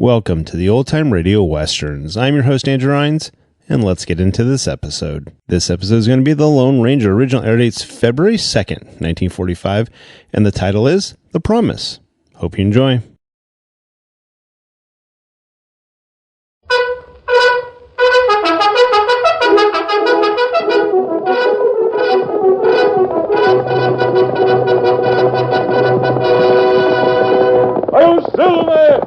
Welcome to the Old Time Radio Westerns. I'm your host, Andrew Rhynes, and let's get into this episode. This episode is going to be The Lone Ranger. Original air date's February 2nd, 1945, and the title is The Promise. Hope you enjoy. Oh, Silver!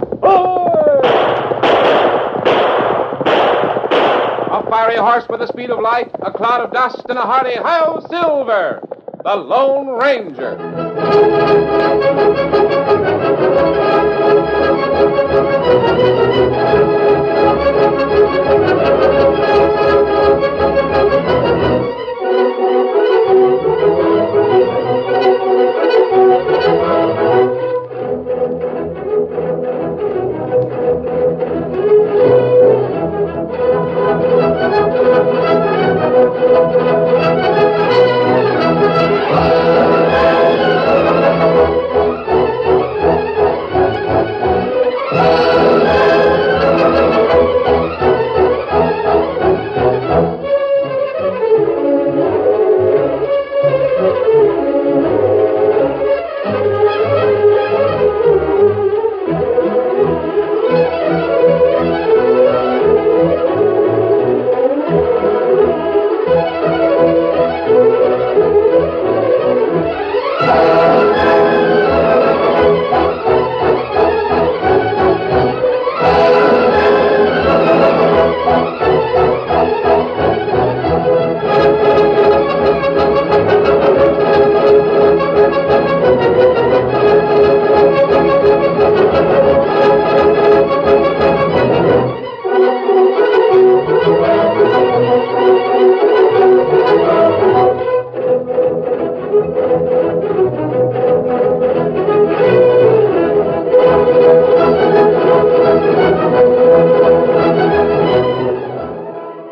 A fiery horse with the speed of light, a cloud of dust, and a hearty "Hi-Yo, Silver!" The Lone Ranger.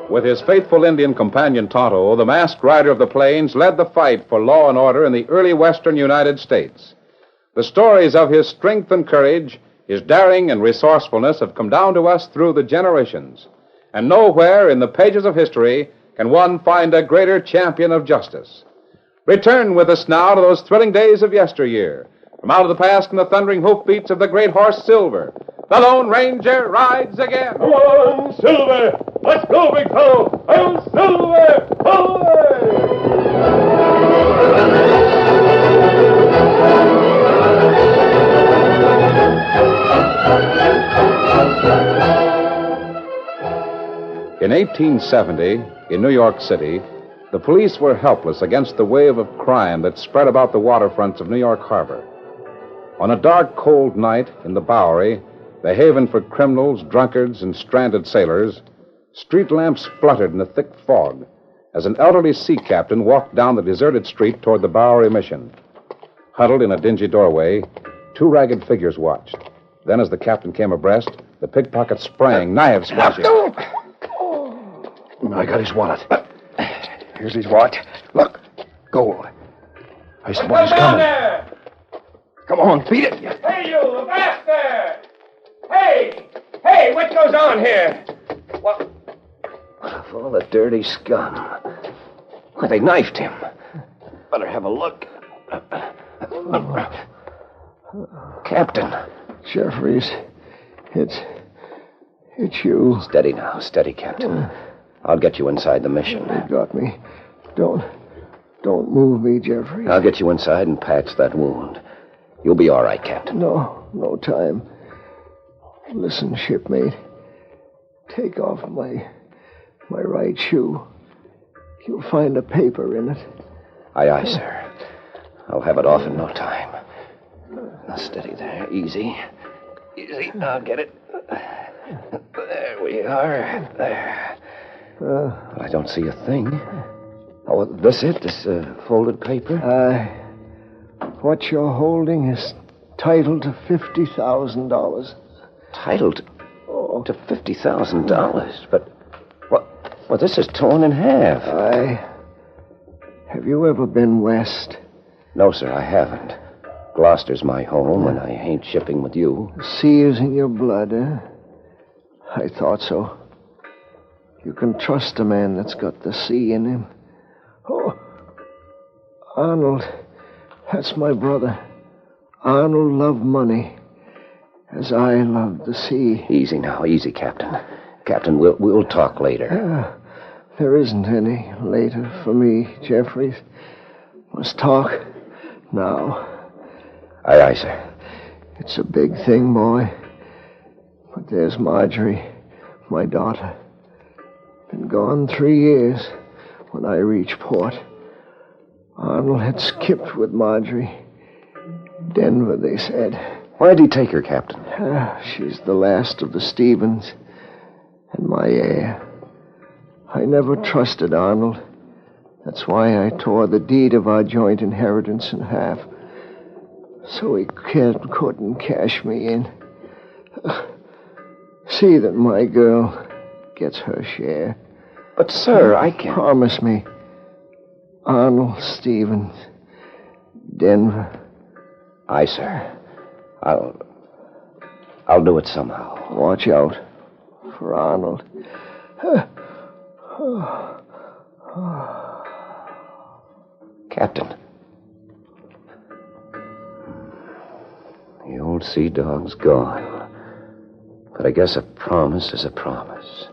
With his faithful Indian companion Tonto, the masked rider of the plains led the fight for law and order in the early western United States. The stories of his strength and courage, his daring and resourcefulness have come down to us through the generations. And nowhere in the pages of history can one find a greater champion of justice. Return with us now to those thrilling days of yesteryear. From out of the past and the thundering hoofbeats of the great horse Silver, the Lone Ranger rides again. Come on, Silver! Let's go, big fellow! I'm Silver! In 1870, in New York City, the police were helpless against the wave of crime that spread about the waterfronts of New York Harbor. On a dark, cold night in the Bowery, the haven for criminals, drunkards, and stranded sailors, street lamps spluttered in a thick fog as an elderly sea captain walked down the deserted street toward the Bowery Mission. Huddled in a dingy doorway, two ragged figures watched. Then, as the captain came abreast, the pickpocket sprang, knives flashing. I got his wallet. Here's his watch. Look, gold. I suppose he's coming. There! Come on, beat it. Hey, you, back there! Hey, what goes on here? What? Of all the dirty scum. Why, they knifed him. Better have a look. Captain. Jeffries, it's you. Steady now, steady, Captain. I'll get you inside the mission. They got me. Don't move me, Jeffries. I'll get you inside and patch that wound. You'll be all right, Captain. No time. Listen, shipmate. Take off my right shoe. You'll find a paper in it. Aye, aye, sir. I'll have it off in no time. Now, steady there. Easy. I'll get it. There we are. There. I don't see a thing. Oh, this it? This folded paper? What you're holding is titled to $50,000. Titled to $50,000? But what? Well, this is torn in half. Have you ever been west? No, sir, I haven't. Gloucester's my home, and I ain't shipping with you. The sea is in your blood, eh? I thought so. You can trust a man that's got the sea in him. Oh, Arnold, that's my brother. Arnold loved money, as I loved the sea. Easy now, easy, Captain. Captain, we'll talk later. There isn't any later for me, Jeffries. Must talk now. Aye, aye, sir. It's a big thing, boy. But there's Marjorie, my daughter. Been gone 3 years when I reach port. Arnold had skipped with Marjorie. Denver, they said. Why'd he take her, Captain? She's the last of the Stevens and my heir. I never trusted Arnold. That's why I tore the deed of our joint inheritance in half. So he couldn't cash me in. See that my girl gets her share. But, sir, I can't... Promise me. Arnold Stevens, Denver. Aye, sir. I'll do it somehow. Watch out for Arnold. Captain. The old sea dog's gone. But I guess a promise is a promise.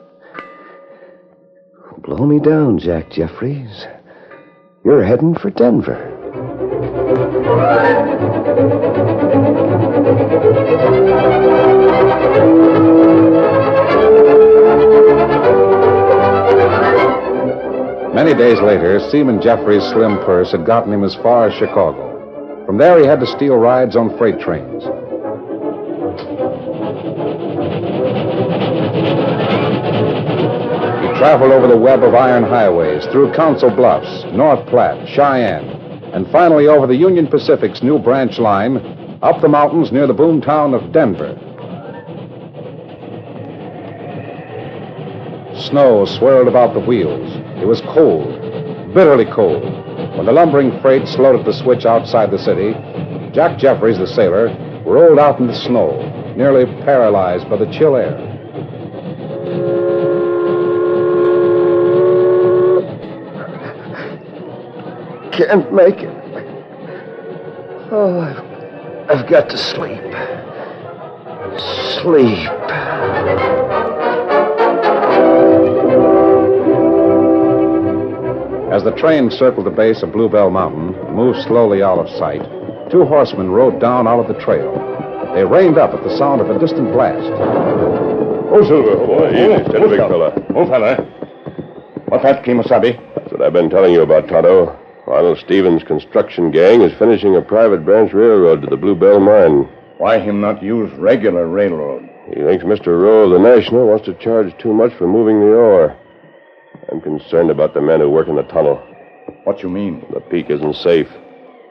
Blow me down, Jack Jeffries. You're heading for Denver. Many days later, Seaman Jeffries' slim purse had gotten him as far as Chicago. From there, he had to steal rides on freight trains. He traveled over the web of iron highways, through Council Bluffs, North Platte, Cheyenne, and finally over the Union Pacific's new branch line, up the mountains near the boomtown of Denver. Snow swirled about the wheels. It was cold, bitterly cold. When the lumbering freight slowed at the switch outside the city, Jack Jeffries, the sailor, rolled out in the snow, nearly paralyzed by the chill air. Can't make it. Oh, I've got to sleep. Sleep. As the train circled the base of Bluebell Mountain and moved slowly out of sight, two horsemen rode down out of the trail. They reined up at the sound of a distant blast. Oh, Silver. Oh, boy. Easy, steady, big fella. Oh, fella. What's that, Kemosabe? That's what I've been telling you about, Tonto. Arnold Stevens' construction gang is finishing a private branch railroad to the Bluebell mine. Why him not use regular railroad? He thinks Mr. Rowe, the National, wants to charge too much for moving the ore. I'm concerned about the men who work in the tunnel. What you mean? The peak isn't safe.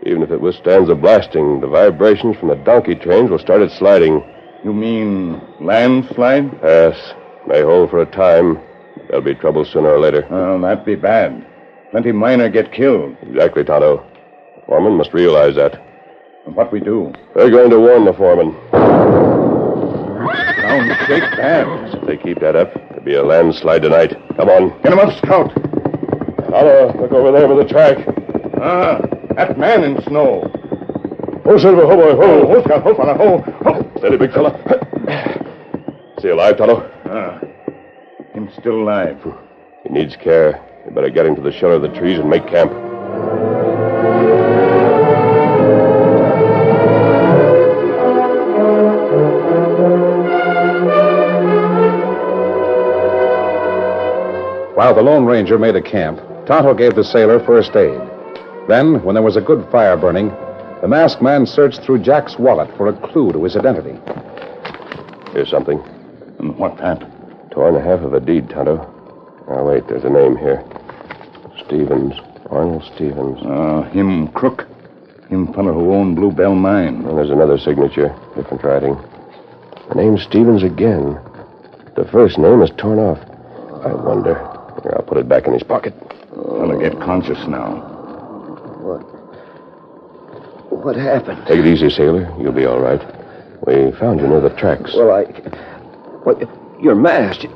Even if it withstands the blasting, the vibrations from the donkey trains will start it sliding. You mean landslide? Yes. May hold for a time. There'll be trouble sooner or later. Well, that'd be bad. Plenty miner get killed. Exactly, Tonto. Foreman must realize that. And what we do? They're going to warn the foreman. Sound shake bad. If they keep that up, there'll be a landslide tonight. Come on. Get him up, Scout. Tonto, look over there by the track. Ah, that man in snow. Oh, Silver, ho, boy, ho. Oh, Scout, ho, fella, ho. Steady, big fella. Is he alive, Tonto? Ah, him still alive. He needs care. You better get him to the shelter of the trees and make camp. While the Lone Ranger made a camp, Tonto gave the sailor first aid. Then, when there was a good fire burning, the masked man searched through Jack's wallet for a clue to his identity. Here's something. And what that? Torn half of a deed, Tonto. Oh, wait, there's a name here. Stevens. Arnold Stevens. Him crook. Him fella who owned Bluebell Mine. And there's another signature. Different writing. The name's Stevens again. The first name is torn off. I wonder. Here, I'll put it back in his pocket. Fella get conscious now. What happened? Take it easy, sailor. You'll be all right. We found you near the tracks. Well, What? You're masked.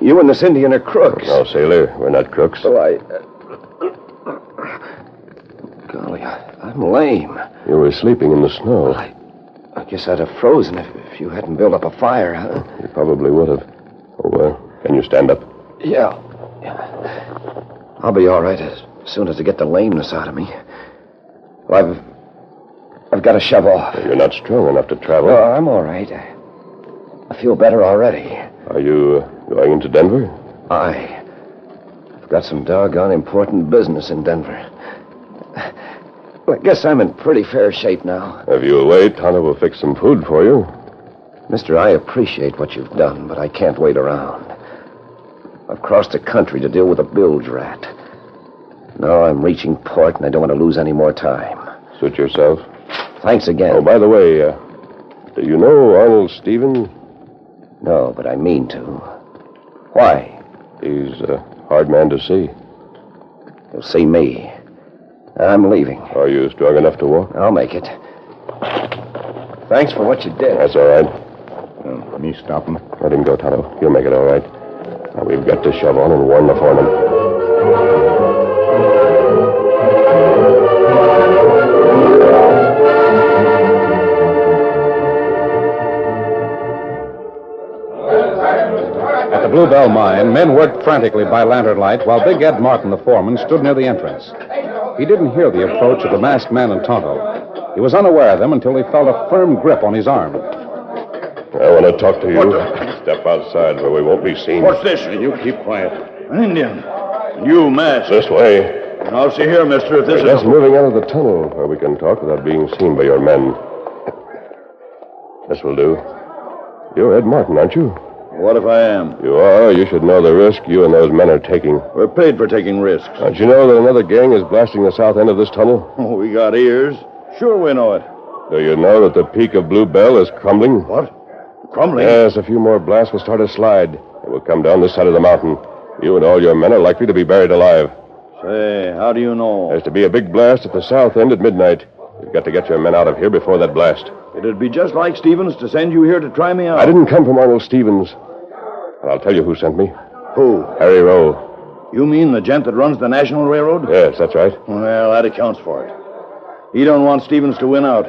You and this Indian are crooks. No, sailor, we're not crooks. So Golly, I'm lame. You were sleeping in the snow. I guess I'd have frozen if you hadn't built up a fire, huh? You probably would have. Oh, can you stand up? Yeah. I'll be all right as soon as I get the lameness out of me. Well, I've got to shove off. You're not strong enough to travel. No, I'm all right. I feel better already. Are you going into Denver? I've got some doggone important business in Denver. Well, I guess I'm in pretty fair shape now. If you'll wait, Tonto will fix some food for you. Mister, I appreciate what you've done, but I can't wait around. I've crossed the country to deal with a bilge rat. Now I'm reaching port, and I don't want to lose any more time. Suit yourself. Thanks again. Oh, by the way, do you know Arnold Stevens? No, but I mean to. Why? He's a hard man to see. You'll see me. I'm leaving. Are you strong enough to walk? I'll make it. Thanks for what you did. That's all right. Let me stop him. Let him go, Tonto. He'll make it all right. Now, we've got to shove on and warn the foreman. At the Bluebell mine, men worked frantically by lantern light while Big Ed Martin, the foreman, stood near the entrance. He didn't hear the approach of the masked man and Tonto. He was unaware of them until he felt a firm grip on his arm. I want to talk to you. Step outside where we won't be seen. What's this? You keep quiet. An Indian. You masked. This way. Now, see here, mister, if this We're is... just moving out of the tunnel where we can talk without being seen by your men. This will do. You're Ed Martin, aren't you? What if I am? You are. You should know the risk you and those men are taking. We're paid for taking risks. Don't you know that another gang is blasting the south end of this tunnel? Oh, we got ears. Sure we know it. Do you know that the peak of Bluebell is crumbling? What? Crumbling? Yes, a few more blasts will start a slide. It will come down this side of the mountain. You and all your men are likely to be buried alive. Say, how do you know? There's to be a big blast at the south end at midnight. You've got to get your men out of here before that blast. It'd be just like Stevens to send you here to try me out. I didn't come from Arnold Stevens. And I'll tell you who sent me. Who? Harry Rowe. You mean the gent that runs the National Railroad? Yes, that's right. Well, that accounts for it. He don't want Stevens to win out.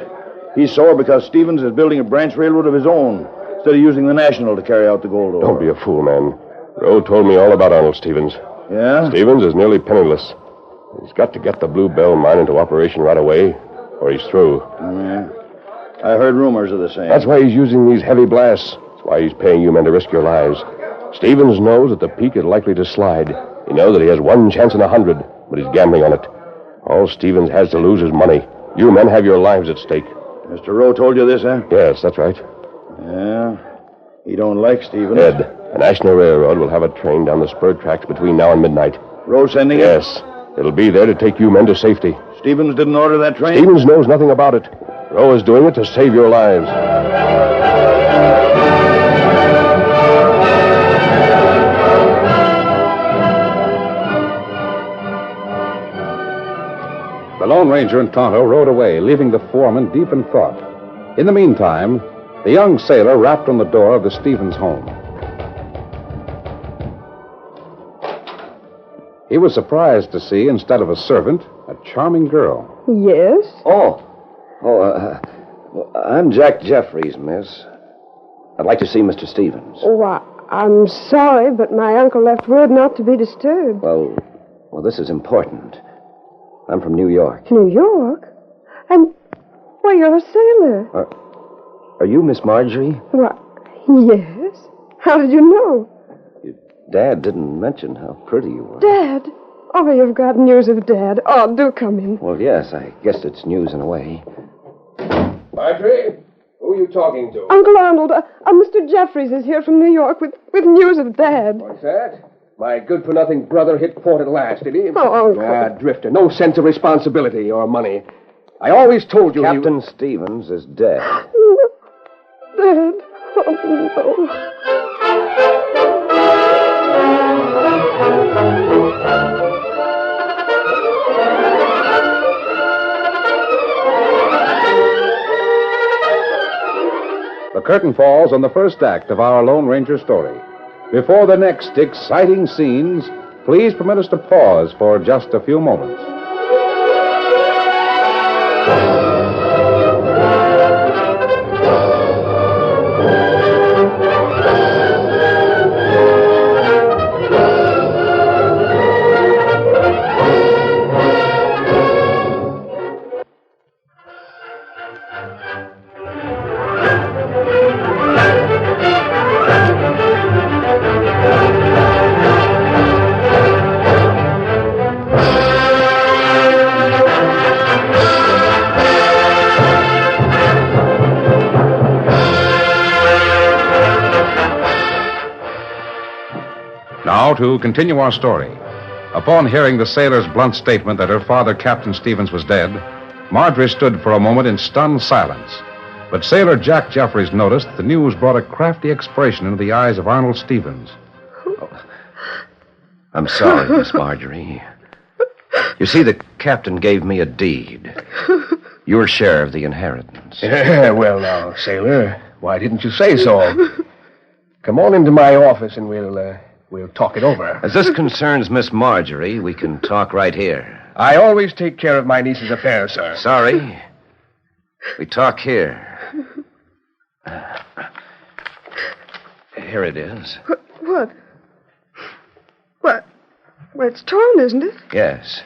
He's sore because Stevens is building a branch railroad of his own instead of using the National to carry out the gold ore. Don't be a fool, man. Rowe told me all about Arnold Stevens. Yeah? Stevens is nearly penniless. He's got to get the Bluebell mine into operation right away, or he's through. Yeah. I heard rumors of the same. That's why he's using these heavy blasts. That's why he's paying you men to risk your lives. Stevens knows that the peak is likely to slide. He knows that he has 1 chance in 100, but he's gambling on it. All Stevens has to lose is money. You men have your lives at stake. Mr. Rowe told you this, huh? Yes, that's right. Yeah. He don't like Stevens. Ed, the National Railroad will have a train down the spur tracks between now and midnight. Rowe sending it? Yes. It'll be there to take you men to safety. Stevens didn't order that train? Stevens knows nothing about it. Rowe is doing it to save your lives. The Lone Ranger and Tonto rode away, leaving the foreman deep in thought. In the meantime, the young sailor rapped on the door of the Stevens home. He was surprised to see, instead of a servant, a charming girl. Yes? I'm Jack Jeffries, miss. I'd like to see Mr. Stevens. Oh, I'm sorry, but my uncle left word not to be disturbed. Well, this is important. I'm from New York. New York? Why, you're a sailor. Are you Miss Marjorie? Why, yes. How did you know? Your Dad didn't mention how pretty you were. Dad? Oh, you've got news of Dad. Oh, do come in. Well, yes, I guess it's news in a way. Marjorie, who are you talking to? Uncle Arnold, Mr. Jeffries is here from New York with news of Dad. What's that? My good-for-nothing brother hit port at last, did he? Oh, Uncle. Drifter. No sense of responsibility or money. I always told you Captain Stevens is dead. Dad. Oh, The curtain falls on the first act of our Lone Ranger story. Before the next exciting scenes, please permit us to pause for just a few moments. Now, to continue our story. Upon hearing the sailor's blunt statement that her father, Captain Stevens, was dead, Marjorie stood for a moment in stunned silence. But Sailor Jack Jeffries noticed the news brought a crafty expression into the eyes of Arnold Stevens. I'm sorry, Miss Marjorie. You see, the captain gave me a deed. Your share of the inheritance. Well, now, sailor, why didn't you say so? Come on into my office and we'll talk it over. As this concerns Miss Marjorie, we can talk right here. I always take care of my niece's affairs, sir. Sorry. We talk here. Here it is. What? Well, it's torn, isn't it? Yes.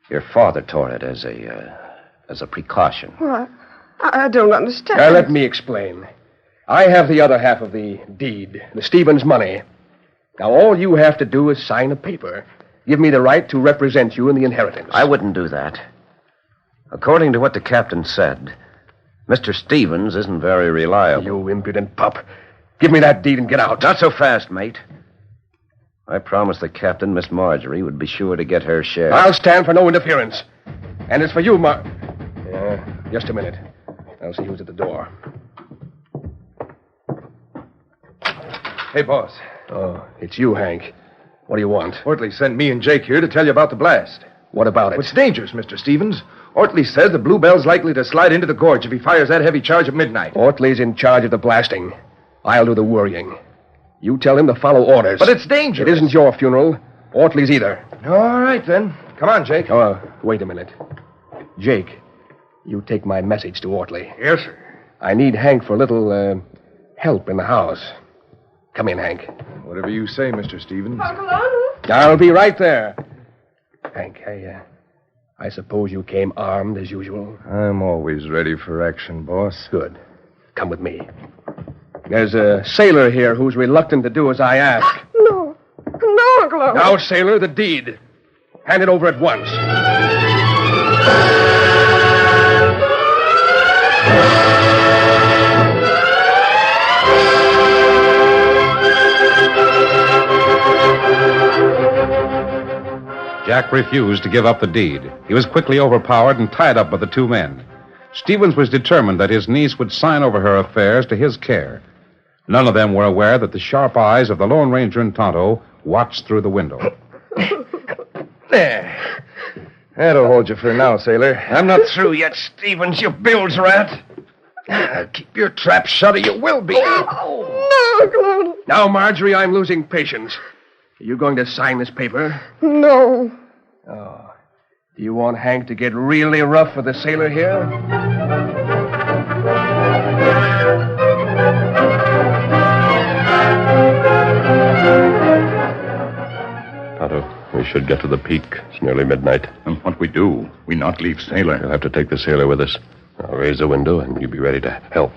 Your father tore it as a precaution. Well, I don't understand. Now, let me explain. I have the other half of the deed, the Stevens money. Now, all you have to do is sign a paper. Give me the right to represent you in the inheritance. I wouldn't do that. According to what the captain said, Mr. Stevens isn't very reliable. You impudent pup. Give me that deed and get out. Not so fast, mate. I promised the captain Miss Marjorie would be sure to get her share. I'll stand for no interference. And as for you, just a minute. I'll see who's at the door. Hey, boss. Oh, it's you, Hank. What do you want? Ortley sent me and Jake here to tell you about the blast. What about it? It's dangerous, Mr. Stevens. Ortley says the Bluebell's likely to slide into the gorge if he fires that heavy charge at midnight. Ortley's in charge of the blasting. I'll do the worrying. You tell him to follow orders. But it's dangerous. It isn't your funeral. Ortley's either. All right, then. Come on, Jake. Oh, wait a minute. Jake, you take my message to Ortley. Yes, sir. I need Hank for a little, help in the house. Come in, Hank. Whatever you say, Mr. Stevens. Uncle Arnold? I'll be right there. Hank, I suppose you came armed as usual. I'm always ready for action, boss. Good. Come with me. There's a sailor here who's reluctant to do as I ask. No, Uncle Arnold. Now, sailor, the deed. Hand it over at once. Jack refused to give up the deed. He was quickly overpowered and tied up by the two men. Stevens was determined that his niece would sign over her affairs to his care. None of them were aware that the sharp eyes of the Lone Ranger and Tonto watched through the window. There. That'll hold you for now, sailor. I'm not through yet, Stevens, you bilge rat. Keep your trap shut or you will be. No, Uncle Arnold. Now, Marjorie, I'm losing patience. Are you going to sign this paper? No. Oh. Do you want Hank to get really rough with the sailor here? Tonto, we should get to the peak. It's nearly midnight. And what we do? We not leave sailor. We'll have to take the sailor with us. I'll raise the window, and you be ready to help.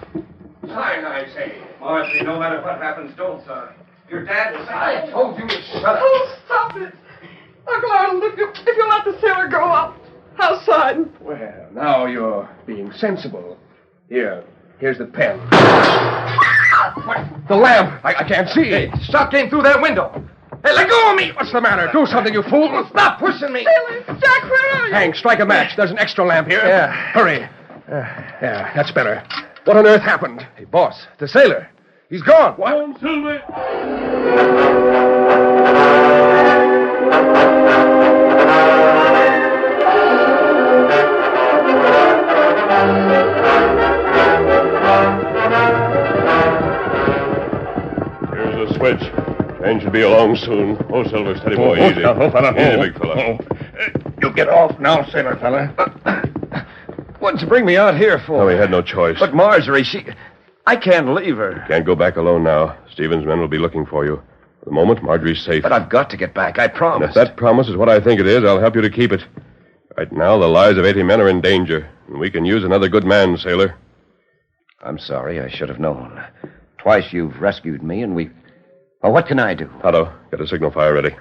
Sign, I say. Marjorie, no matter what happens, don't sign. Your dad will say, I told you to shut up. Oh, stop it. Uncle Arnold, if you let the sailor go, I'll sign. Well, now you're being sensible. Here's the pen. What? The lamp. I can't see. Hey, shot came through that window. Hey, let go of me! What's the matter? Do something, you fool. Stop pushing me! Sailor, Jack, where are you? Hank, strike a match. There's an extra lamp here. Yeah. Hurry. Yeah, that's better. What on earth happened? Hey, boss, the sailor. He's gone. What? Silver! Here's the switch. should be along soon. Oh, Silver, steady, boy. Easy. Easy, big fella. You get off now, sailor fella. What'd you bring me out here for? No, we had no choice. But Marjorie, I can't leave her. Can't go back alone now. Stevens' men will be looking for you. For the moment, Marjorie's safe. But I've got to get back, I promise. And if that promise is what I think it is, I'll help you to keep it. Right now, the lives of 80 men are in danger, and we can use another good man, sailor. I'm sorry. I should have known. Twice you've rescued me, and we... Well, what can I do? Tonto, get a signal fire ready.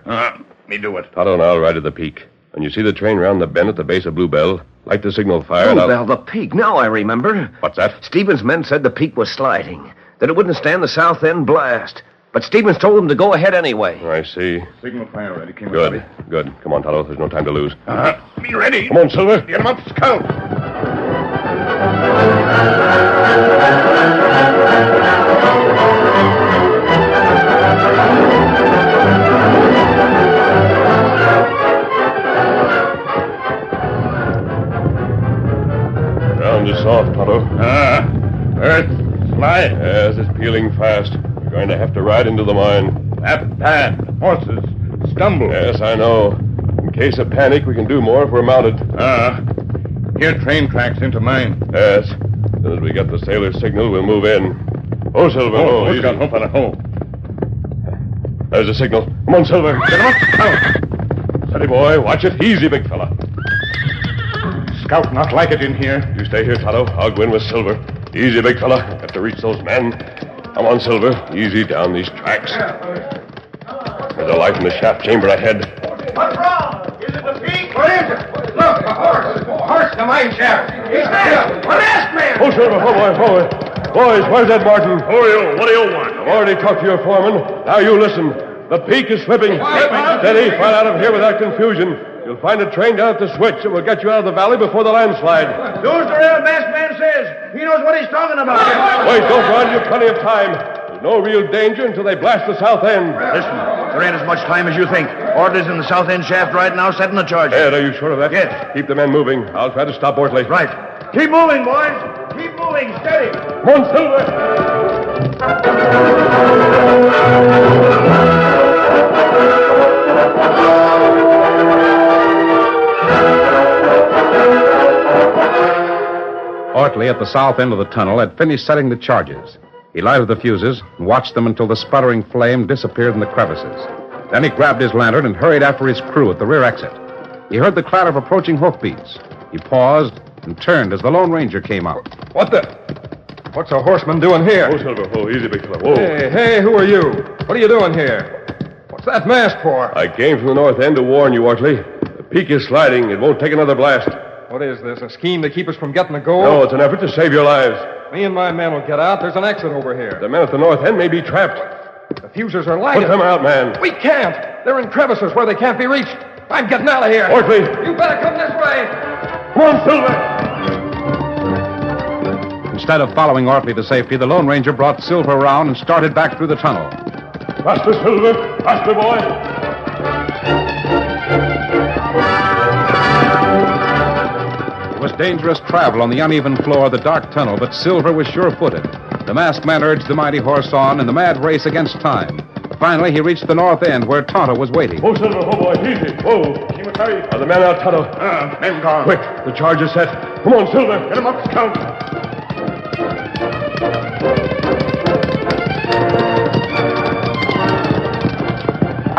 Me do it. Tonto and I'll ride to the peak. When you see the train round the bend at the base of Bluebell, light the signal fire and Bluebell, the peak. Now I remember. What's that? Stevens' men said the peak was sliding, that it wouldn't stand the south end blast. But Stevens told them to go ahead anyway. I see. Signal fire ready, King. Good. Come on, Tonto. There's no time to lose. Be ready. Come on, Silver. Get him up, scout. Ground is soft, Tonto. Earth, slide. Yes, it's peeling fast. We're going to have to ride into the mine. That bad. Horses stumble. Yes, I know. In case of panic, we can do more if we're mounted. Here train tracks into mine. Yes. As soon as we get the sailor's signal, we'll move in. Oh, Silver. Easy. There's the signal. Come on, Silver. Get him up, scout. Steady, boy. Watch it. Easy, big fella. Scout not like it in here. You stay here, Tonto. I'll go in with Silver. Easy, big fella. Got to reach those men. Come on, Silver. Easy down these tracks. There's a light in the shaft chamber ahead. What's wrong? Is it the peak? What is it? Look, a horse. A horse in the mine shaft. He's there. A masked man. Oh, Silver. Oh, boy. Boys, where's Ed Martin? Who are you? What do you want? I've already talked to your foreman. Now you listen. The peak is slipping. Steady. Fight out of here without confusion. You'll find a train down at the switch that will get you out of the valley before the landslide. Those the real masked man says. He knows what he's talking about. Wait, don't run. You've plenty of time. There's no real danger until they blast the south end. Listen, there ain't as much time as you think. Orderly's in the south end shaft right now setting the charges. Ed, are you sure of that? Yes. Keep the men moving. I'll try to stop Ortley. Right. Keep moving, boys. Keep moving. Steady. Come on, Silver. Ortley, at the south end of the tunnel, had finished setting the charges. He lighted the fuses and watched them until the sputtering flame disappeared in the crevices. Then he grabbed his lantern and hurried after his crew at the rear exit. He heard the clatter of approaching hoofbeats. He paused and turned as the Lone Ranger came out. What's a horseman doing here? Oh, Silver. Oh, easy, big fella. Whoa. Hey, who are you? What are you doing here? What's that mask for? I came from the north end to warn you, Ortley. The peak is sliding. It won't take another blast. What is this, a scheme to keep us from getting the gold? No, it's an effort to save your lives. Me and my men will get out. There's an exit over here. The men at the north end may be trapped. The fuses are lighted. Put them out, man. We can't. They're in crevices where they can't be reached. I'm getting out of here. Ortley. You better come this way. Come on, Silver. Instead of following Ortley to safety, the Lone Ranger brought Silver around and started back through the tunnel. Faster, Silver. Faster, boy. It was dangerous travel on the uneven floor of the dark tunnel, but Silver was sure-footed. The masked man urged the mighty horse on in the mad race against time. Finally, he reached the north end where Tonto was waiting. Oh, Silver. Oh, boy. Easy. Whoa. Are the men out, Tonto? Men gone. Quick. The charge is set. Come on, Silver. Get him up, scout.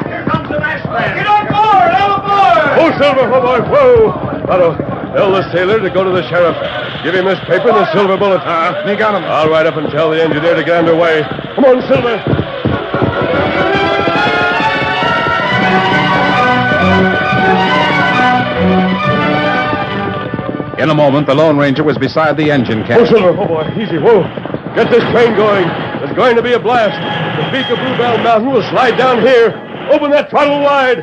Here comes the masked man. Get on board. On board. Oh, Silver. Oh, boy. Whoa. Tonto. Tell the sailor to go to the sheriff. Give him this paper and the silver bullet. Me got him. I'll ride up and tell the engineer to get underway. Come on, Silver. In a moment, the Lone Ranger was beside the engine Oh, cabinet. Silver. Oh, boy. Easy. Whoa. Get this train going. There's going to be a blast. The peak of Bluebell Mountain will slide down here. Open that throttle wide.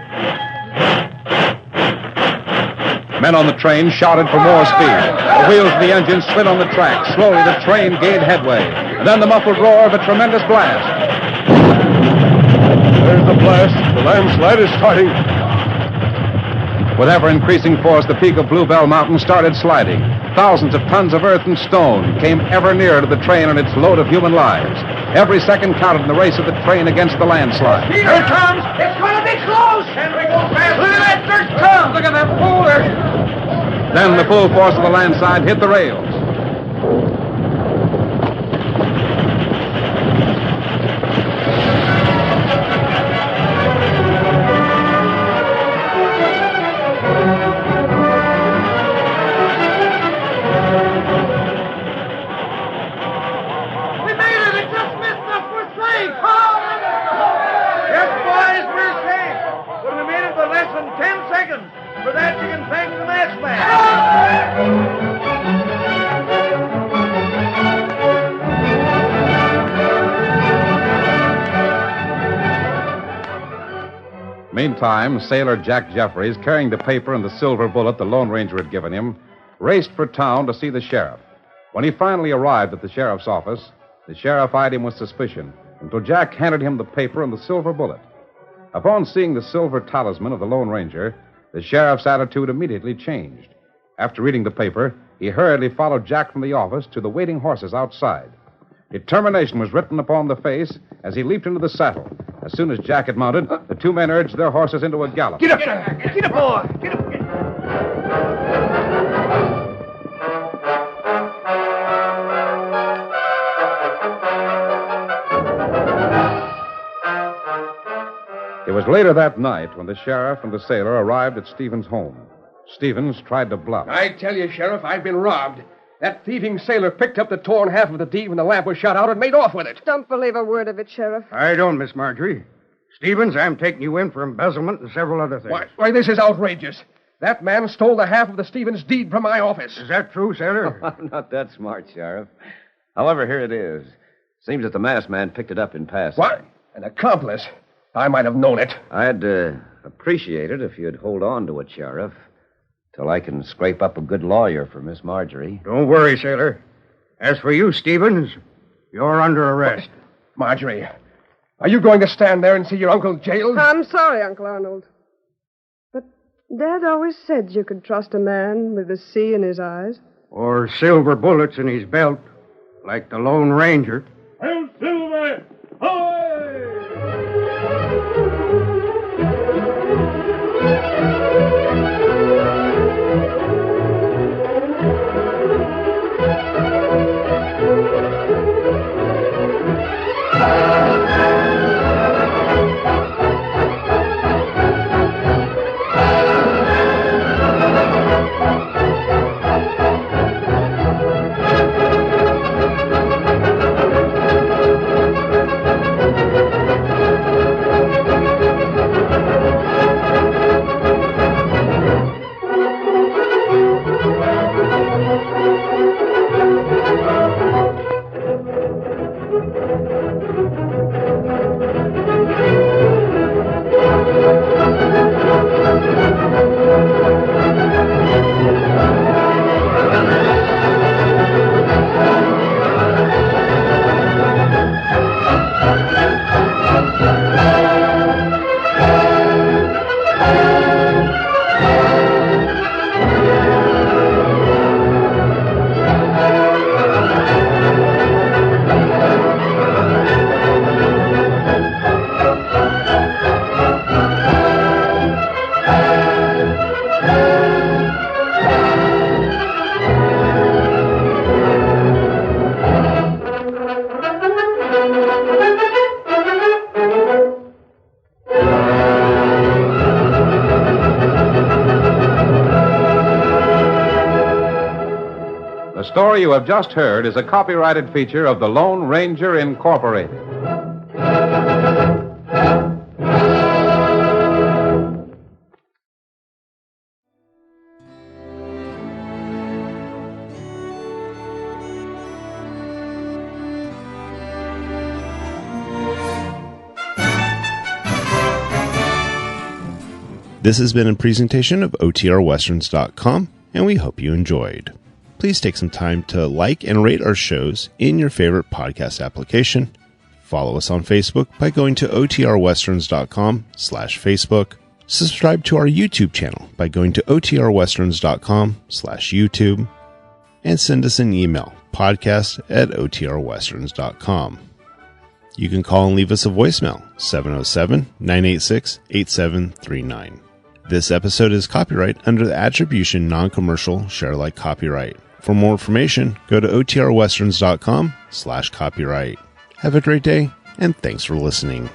Men on the train shouted for more speed. The wheels of the engine slid on the track. Slowly, the train gained headway. And then the muffled roar of a tremendous blast. There's the blast. The landslide is starting. With ever-increasing force, the peak of Bluebell Mountain started sliding. Thousands of tons of earth and stone came ever nearer to the train and its load of human lives. Every second counted in the race of the train against the landslide. Here it comes! It's going to be close! Can we go fast? Look at that dirt come! Look at that boulder! Then the full force of the landslide hit the rails. Meantime, Sailor Jack Jeffries, carrying the paper and the silver bullet the Lone Ranger had given him, raced for town to see the sheriff. When he finally arrived at the sheriff's office, the sheriff eyed him with suspicion until Jack handed him the paper and the silver bullet. Upon seeing the silver talisman of the Lone Ranger, the sheriff's attitude immediately changed. After reading the paper, he hurriedly followed Jack from the office to the waiting horses outside. Determination was written upon the face as he leaped into the saddle. As soon as Jack had mounted, the two men urged their horses into a gallop. Get up, Jack! Get up, boy! Get up! It was later that night when the sheriff and the sailor arrived at Stevens' home. Stevens tried to bluff. I tell you, Sheriff, I've been robbed. That thieving sailor picked up the torn half of the deed when the lamp was shot out and made off with it. Don't believe a word of it, Sheriff. I don't, Miss Marjorie. Stevens, I'm taking you in for embezzlement and several other things. Why, this is outrageous. That man stole the half of the Stevens deed from my office. Is that true, Sailor? I'm not that smart, Sheriff. However, here it is. Seems that the masked man picked it up in passing. What? An accomplice? I might have known it. I'd appreciate it if you'd hold on to it, Sheriff, till I can scrape up a good lawyer for Miss Marjorie. Don't worry, Sailor. As for you, Stevens, you're under arrest. Marjorie, are you going to stand there and see your uncle jailed? I'm sorry, Uncle Arnold. But Dad always said you could trust a man with the sea in his eyes. Or silver bullets in his belt, like the Lone Ranger. Hail, Silver! Ahoy! The story you have just heard is a copyrighted feature of the Lone Ranger Incorporated. This has been a presentation of OTRWesterns.com, and we hope you enjoyed. Please take some time to like and rate our shows in your favorite podcast application. Follow us on Facebook by going to OTRWesterns.com/Facebook. Subscribe to our YouTube channel by going to otrwesterns.com/YouTube and send us an email, podcast@otrwesterns.com. You can call and leave us a voicemail, 707-986-8739. This episode is copyright under the Attribution Non-Commercial Share-alike copyright. For more information, go to otrwesterns.com/copyright. Have a great day, and thanks for listening.